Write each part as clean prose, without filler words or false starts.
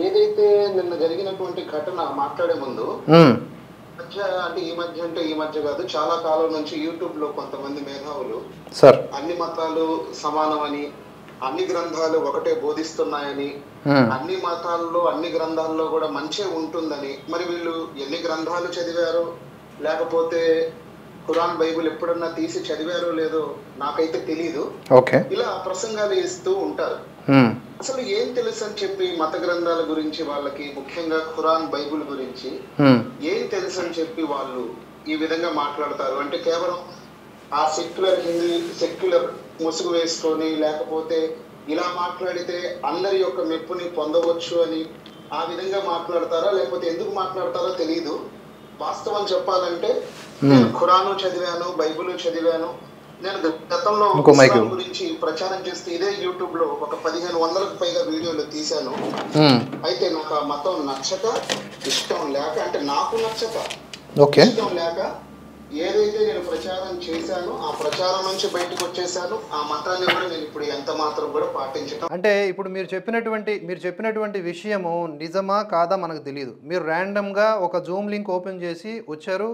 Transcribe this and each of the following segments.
ఏదైతే నిన్న జరిగినటువంటి ఘటన మాట్లాడే ముందు ఈ మధ్య కాదు, చాలా కాలం నుంచి యూట్యూబ్ లో కొంతమంది మేధావులు సార్ అన్ని మతాలు సమానమని, అన్ని గ్రంథాలు ఒకటే బోధిస్తున్నాయని, అన్ని మతాల్లో అన్ని గ్రంథాల్లో కూడా మంచే ఉంటుందని, మరి వీళ్ళు ఎన్ని గ్రంథాలు చదివారో లేకపోతే ఖురాన్ బైబిల్ ఎప్పుడన్నా తీసి చదివారో లేదో నాకైతే తెలీదు. ఇలా ప్రసంగాలు ఇస్తూ ఉంటారు. అసలు ఏం తెలుసు అని చెప్పి మత గ్రంథాల గురించి వాళ్ళకి, ముఖ్యంగా ఖురాన్ బైబిల్ గురించి ఏం తెలుసు అని చెప్పి వాళ్ళు ఈ విధంగా మాట్లాడతారు అంటే కేవలం ఆ సెక్యులర్ ముసుగు వేసుకొని, లేకపోతే ఇలా మాట్లాడితే అందరి యొక్క మెప్పుని పొందవచ్చు అని ఆ విధంగా మాట్లాడతారా, లేకపోతే ఎందుకు మాట్లాడతారో తెలియదు. వాస్తవం చెప్పాలంటే నేను ఖురాను చదివాను, బైబిల్ చదివాను. నేను గతంలో గురించి ప్రచారం చేస్తే ఇదే యూట్యూబ్ లో ఒక 1500కు పైగా వీడియోలు తీశాను. అయితే నాకు ఆ మతం నచ్చక, ఇష్టం లేక, అంటే నాకు నచ్చక ఇష్టం లేక ఏదైతే నేను ప్రచారం చేశానో ఆ ప్రచారం నుంచి బయటకు వచ్చేసాను. ఆ మతాన్ని కూడా నేను ఇప్పుడు ఎంత మాత్రం కూడా పాటించడం. అంటే ఇప్పుడు మీరు చెప్పినటువంటి విషయము నిజమా కాదా మనకు తెలియదు. మీరు ర్యాండమ్గా ఒక జూమ్ లింక్ ఓపెన్ చేసి వచ్చారు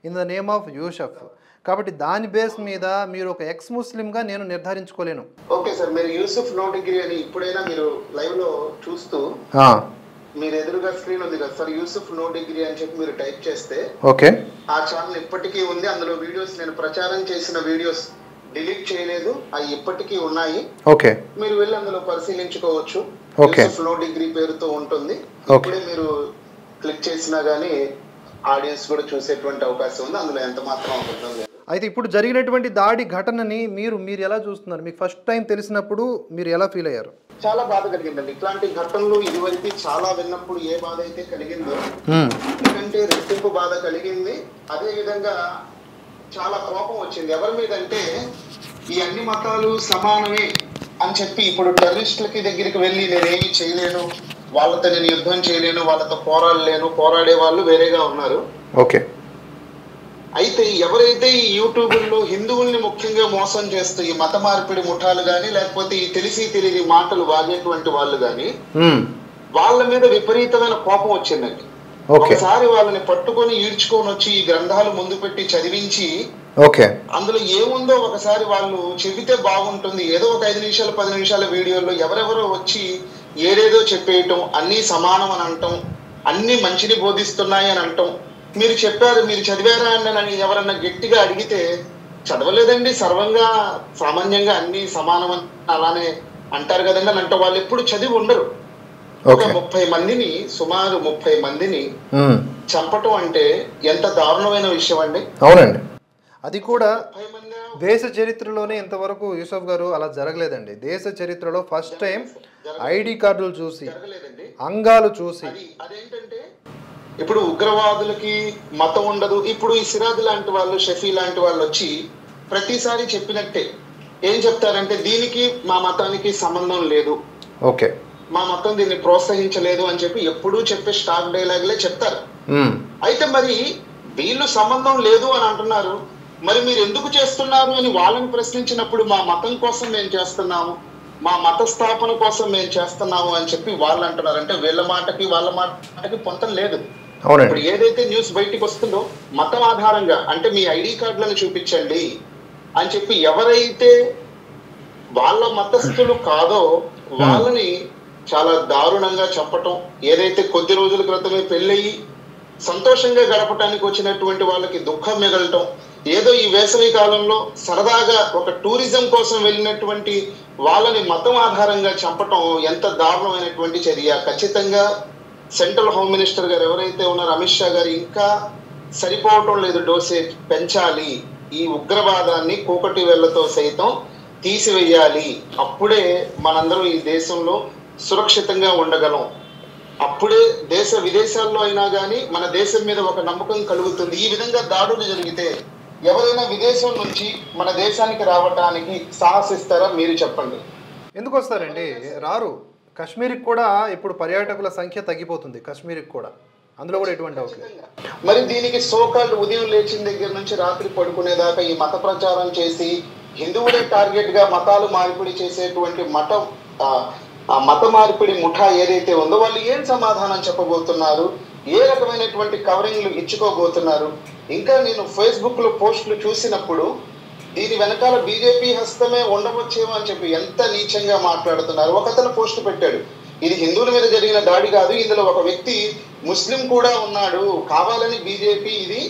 in the name of Yusuf. కాబట్టి దాని బేస్ మీద మీరు ఒక ఎక్స్ ముస్లింగా నేను నిర్ధారించుకోలేను. ఓకే సార్, మీరు యూసుఫ్ నో డిగ్రీ అని ఇప్పుడైనా మీరు లైవ్ లో చూస్తూ మీరు ఎదురుగా స్క్రీన్ ఉంది కదా సార్, యూసుఫ్ నో డిగ్రీ అని చెప్పి మీరు టైప్ చేస్తే ఓకే ఆ ఛానల్ ఇప్పటికీ ఉంది. అందులో వీడియోస్ నేను ప్రచారం చేసిన వీడియోస్ డిలీట్ చేయలేదు, అవి ఇప్పటికీ ఉన్నాయి. ఓకే, మీరు వెళ్ళి అందులో పరిశీలించుకోవచ్చు. యూసుఫ్ నో డిగ్రీ పేరుతో ఉంటుంది. ఇప్పుడే మీరు క్లిక్ చేసినా గానీ ఆడియన్స్ కూడా చూసేటువంటి అవకాశం ఉంది. అందులో ఎంత మాత్రం అబద్ధం లేదు. అయితే ఇప్పుడు జరిగినటువంటి దాడి ఘటనని మీరు ఎలా చూస్తున్నారు? మీకు ఫస్ట్ టైం తెలిసినప్పుడు మీరు ఎలా ఫీల్ అయ్యారు? చాలా బాధ కలిగిందండి. ఇట్లాంటి ఘటనలు ఇదివరకు చాలా విన్నప్పుడు ఏ బాధ అయితే కలిగిందో ఎందుకంటే రెట్టింపు బాధ కలిగింది. అదే విధంగా చాలా కోపం వచ్చింది. ఎవరి మీద అంటే ఈ అన్ని మతాలు సమానమే అని చెప్పి ఇప్పుడు టెర్రరిస్టులకి దగ్గరికి వెళ్ళి నేనేమి చేయలేను, వాళ్ళతో నేను యుద్ధం చేయలేను, వాళ్ళతో పోరాడలేను, పోరాడే వాళ్ళు వేరేగా ఉన్నారు. ఓకే, అయితే ఎవరైతే ఈ యూట్యూబుల్లో హిందువుల్ని ముఖ్యంగా మోసం చేస్తూ ఈ మత మార్పిడి ముఠాలు గాని, లేకపోతే ఈ తెలియని మాటలు వాగేటువంటి వాళ్ళు గాని, వాళ్ళ మీద విపరీతమైన కోపం వచ్చిందండి. ఒకసారి వాళ్ళని పట్టుకొని ఈడ్చుకొని వచ్చి ఈ గ్రంథాలు ముందు పెట్టి చదివించి అందులో ఏముందో ఒకసారి వాళ్ళు చెబితే బాగుంటుంది. ఏదో ఒక 5 నిమిషాలు 10 నిమిషాల వీడియోలో ఎవరెవరో వచ్చి ఏదేదో చెప్పేయటం, అన్ని సమానం అని అంటాం, అన్ని మంచిని బోధిస్తున్నాయి అని అంటాం. మీరు చెప్పారు, మీరు చదివారా అని ఎవరన్నా గట్టిగా అడిగితే చదవలేదండి, సర్వంగా సామాన్యంగా అన్ని సమానం అని అలానే అంటారు కదండి అని అంటే వాళ్ళు ఎప్పుడు చదివి ఉండరు. ఒక 30 మందిని, సుమారు 30 మందిని చంపటం అంటే ఎంత దారుణమైన విషయం అండి. అవునండి, అది కూడా దేశ చరిత్రలోనే ఇంతవరకు యూసఫ్ గారు అలా జరగలేదండి. దేశ చరిత్రలో ఫస్ట్ టైం ఐడి కార్డులు చూసి, అంగాలు చూసి. అదేంటంటే ఇప్పుడు ఉగ్రవాదులకి మతం ఉండదు. ఇప్పుడు ఈ సిరాజ్ లాంటి వాళ్ళు, షఫీ లాంటి వాళ్ళు వచ్చి ప్రతిసారి చెప్పినట్టే ఏం చెప్తారంటే దీనికి మా మతానికి సంబంధం లేదు, ఓకే, మా మతం దీన్ని ప్రోత్సహించలేదు అని చెప్పి ఎప్పుడూ చెప్పే స్టాక్ డైలాగులే చెప్తారు. అయితే మరి వీళ్ళు సంబంధం లేదు అని అంటున్నారు, మరి మీరు ఎందుకు చేస్తున్నారు అని వాళ్ళని ప్రశ్నించినప్పుడు మా మతం కోసం మేము చేస్తున్నాము, మా మత స్థాపన కోసం మేము చేస్తున్నాము అని చెప్పి వాళ్ళు అంటున్నారు. అంటే వీళ్ళ మాటకి వాళ్ళ మాటకి పొంతం లేదు. ఇప్పుడు ఏదైతే న్యూస్ బయటికి వస్తుందో మతం ఆధారంగా, అంటే మీ ఐడి కార్డులను చూపించండి అని చెప్పి ఎవరైతే వాళ్ళ మతస్థులు కాదో వాళ్ళని చాలా దారుణంగా చంపటం, ఏదైతే కొద్ది రోజుల క్రితమే పెళ్ళయి సంతోషంగా గడపటానికి వచ్చినటువంటి వాళ్ళకి దుఃఖం మిగలటం, ఏదో ఈ వేసవి కాలంలో సరదాగా ఒక టూరిజం కోసం వెళ్ళినటువంటి వాళ్ళని మతం ఆధారంగా చంపటం ఎంత దారుణమైనటువంటి చర్య. ఖచ్చితంగా సెంట్రల్ హోమ్ మినిస్టర్ గారు ఎవరైతే ఉన్నారో అమిత్ షా గారు ఇంకా సరిపోవటం లేదు, డోసేజ్ పెంచాలి, ఈ ఉగ్రవాదాన్ని కూకటి వేళ్లతో సైతం తీసివేయాలి. అప్పుడే మనందరం ఈ దేశంలో సురక్షితంగా ఉండగలం. అప్పుడే దేశ విదేశాల్లో అయినా కానీ మన దేశం మీద ఒక నమ్మకం కలుగుతుంది. ఈ విధంగా దాడులు జరిగితే ఎవరైనా విదేశం నుంచి మన దేశానికి రావడానికి సాహసిస్తారా? మీరు చెప్పండి. ఎందుకు వస్తారండి? రారు. కాశ్మీర్కి కూడా ఇప్పుడు పర్యాటకుల సంఖ్య తగ్గిపోతుంది, కాశ్మీర్కి కూడా, అందులో కూడా ఎటువంటి అవసరం. మరి దీనికి సోకాల్డ్ ఉదయం లేచిన దగ్గర నుంచి రాత్రి పడుకునేదాకా ఈ మత ప్రచారం చేసి హిందువులే టార్గెట్ గా మతాలు మార్పిడి చేసేటువంటి ఆ మత మార్పిడి ముఠా ఏదైతే ఉందో వాళ్ళు ఏం సమాధానం చెప్పబోతున్నారు, ఏ రకమైనటువంటి కవరింగ్లు ఇచ్చుకోబోతున్నారు? ఇంకా నేను ఫేస్బుక్ లో పోస్టులు చూసినప్పుడు దీని వెనకాల బీజేపీ హస్తమే ఉండవచ్చేమో అని చెప్పి ఎంత నీచంగా మాట్లాడుతున్నారు. ఒకతను పోస్ట్ పెట్టాడు, ఇది హిందువుల మీద జరిగిన దాడి కాదు, ఇందులో ఒక వ్యక్తి ముస్లిం కూడా ఉన్నాడు, కావాలని బీజేపీ ఇది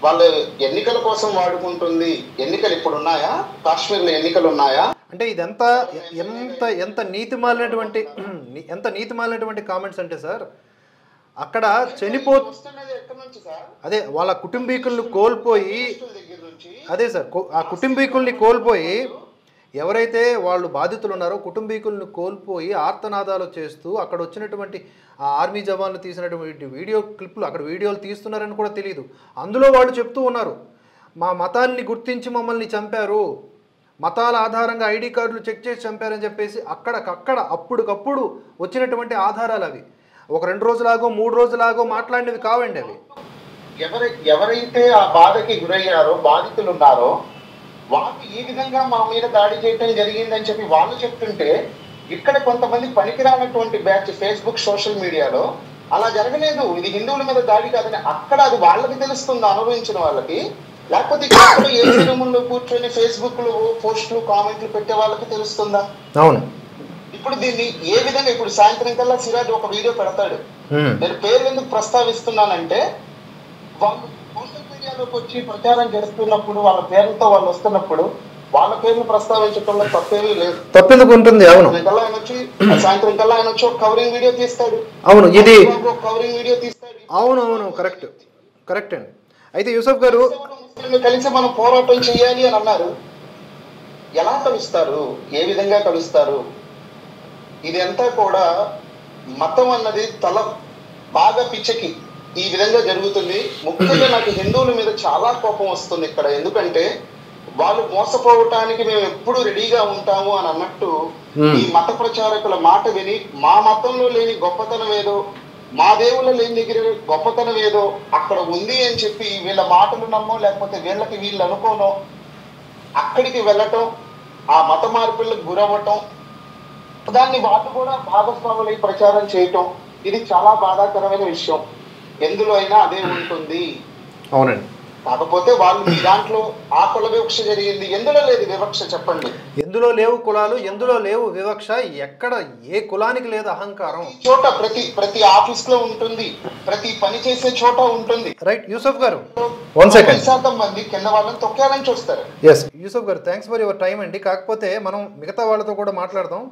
వాళ్ళ ఎన్నికల కోసం వాడుకుంటుంది. ఎన్నికలు ఇప్పుడు ఉన్నాయా? కాశ్మీర్లో ఎన్నికలు ఉన్నాయా? అంటే ఇదంతా ఎంత ఎంత నీతిమాలినటువంటి కామెంట్స్ అంటే సార్, అక్కడ అదే వాళ్ళ కుటుంబీకులను కోల్పోయి, అదే సార్ ఆ కుటుంబీకుల్ని కోల్పోయి, ఎవరైతే వాళ్ళు బాధితులు ఉన్నారో కుటుంబీకులను కోల్పోయి ఆర్తనాదాలు చేస్తూ అక్కడ వచ్చినటువంటి ఆ ఆర్మీ జవాన్లు తీసినటువంటి వీడియో క్లిప్లు, అక్కడ వీడియోలు తీస్తున్నారని కూడా తెలియదు. అందులో వాళ్ళు చెప్తూ ఉన్నారు, మా మతాన్ని గుర్తించి మమ్మల్ని చంపారు, మతాల ఆధారంగా ఐడి కార్డులు చెక్ చేసి చంపారని చెప్పేసి అక్కడికక్కడ అప్పటికప్పుడు వచ్చినటువంటి ఆధారాలు అవి. ఒక 2 రోజులాగో 3 రోజులాగో మాట్లాడినవి కావండి అవి. ఎవరైతే ఆ బాధకి గురయ్యారో, బాధితులు ఉన్నారో, వాళ్ళు ఈ విధంగా మా మీద దాడి చేయడం జరిగిందని చెప్పి వాళ్ళు చెప్తుంటే, ఇక్కడ కొంతమంది పనికిరానటువంటి బ్యాచ్ ఫేస్బుక్ సోషల్ మీడియాలో అలా జరగలేదు, ఇది హిందువుల మీద దాడి కాదని అక్కడ అది వాళ్ళకి తెలుస్తుంది, అనుభవించిన వాళ్ళకి. లేకపోతే ఇక్కడ ఏ రూముల్లో కూర్చొని ఫేస్బుక్ లో పోస్టులు కామెంట్లు పెట్టే వాళ్ళకి తెలుస్తుందా? అవును. ఇప్పుడు దీన్ని ఏ విధంగా, ఇప్పుడు సాయంత్రం కల్లా సిరాజ్ ఒక వీడియో పెడతాడు. నేను పేర్లు ఎందుకు ప్రస్తావిస్తున్నానంటే, వాళ్ళు సోషల్ మీడియాలోకి వచ్చి ప్రచారం చేస్తున్నప్పుడు, వాళ్ళ పేర్లతో వాళ్ళు వస్తున్నప్పుడు వాళ్ళ పేర్లు ప్రస్తావించడంలో తప్పేమీ లేదు. తప్పెందుకు ఉంటుంది? అవును. సాయంత్రం కల్లా ఆయన వచ్చి ఒక కవరింగ్ వీడియో తీస్తాడు. అవును, ఇది కవరింగ్ వీడియో తీస్తాడు. అవును, కరెక్ట్ అండి. అయితే యూసఫ్ గారు, కలిసి మనం పోరాటం చేయాలి అని అన్నారు. ఎలా కలుస్తారు? ఏ విధంగా కలుస్తారు? ఇది అంతా కూడా మతం అన్నది తల బాగా పిచ్చకి ఈ విధంగా జరుగుతుంది. ముఖ్యంగా నాకు హిందువుల మీద చాలా కోపం వస్తుంది ఇక్కడ. ఎందుకంటే వాళ్ళు మోసపోవటానికి మేము ఎప్పుడు రెడీగా ఉంటాము అని అన్నట్టు ఈ మత ప్రచారకుల మాట విని మా మతంలో లేని గొప్పతనం ఏదో, మా దేవుళ్ళ లేని దగ్గర గొప్పతనం ఏదో అక్కడ ఉంది అని చెప్పి వీళ్ళ మాటలు నమ్మో, లేకపోతే వీళ్ళకి వీళ్ళు అనుకోనో అక్కడికి వెళ్ళటం, ఆ మత మార్పులకు గురవ్వటం, దాన్ని వాళ్ళు కూడా భాగస్వాములై ప్రచారం చేయటం, ఇది చాలా బాధాకరమైన విషయం. ఎందులో అయినా అదే ఉంటుంది. అవునండి. కాకపోతే వాళ్ళు మీ దాంట్లో ఆ కుల వివక్ష జరిగింది, ఎందులో లేదు వివక్ష చెప్పండి? ఎందులో లేవు కులాలు, ఎందులో లేవు వివక్ష, ఎక్కడ ఏ కులానికి లేదు అహంకారం. చోట ప్రతి ఆఫీస్ లో ఉంటుంది, ప్రతి పని చేసే చోట ఉంటుంది. రైట్ యూసఫ్ గారు, 1 సెకండ్. 1% మంది కింద వాళ్ళని తొక్కాలని చూస్తారు. ఎస్ యూసఫ్ గారు, థ్యాంక్స్ ఫర్ యువర్ టైం అండి. కాకపోతే మనం మిగతా వాళ్ళతో కూడా మాట్లాడదాం.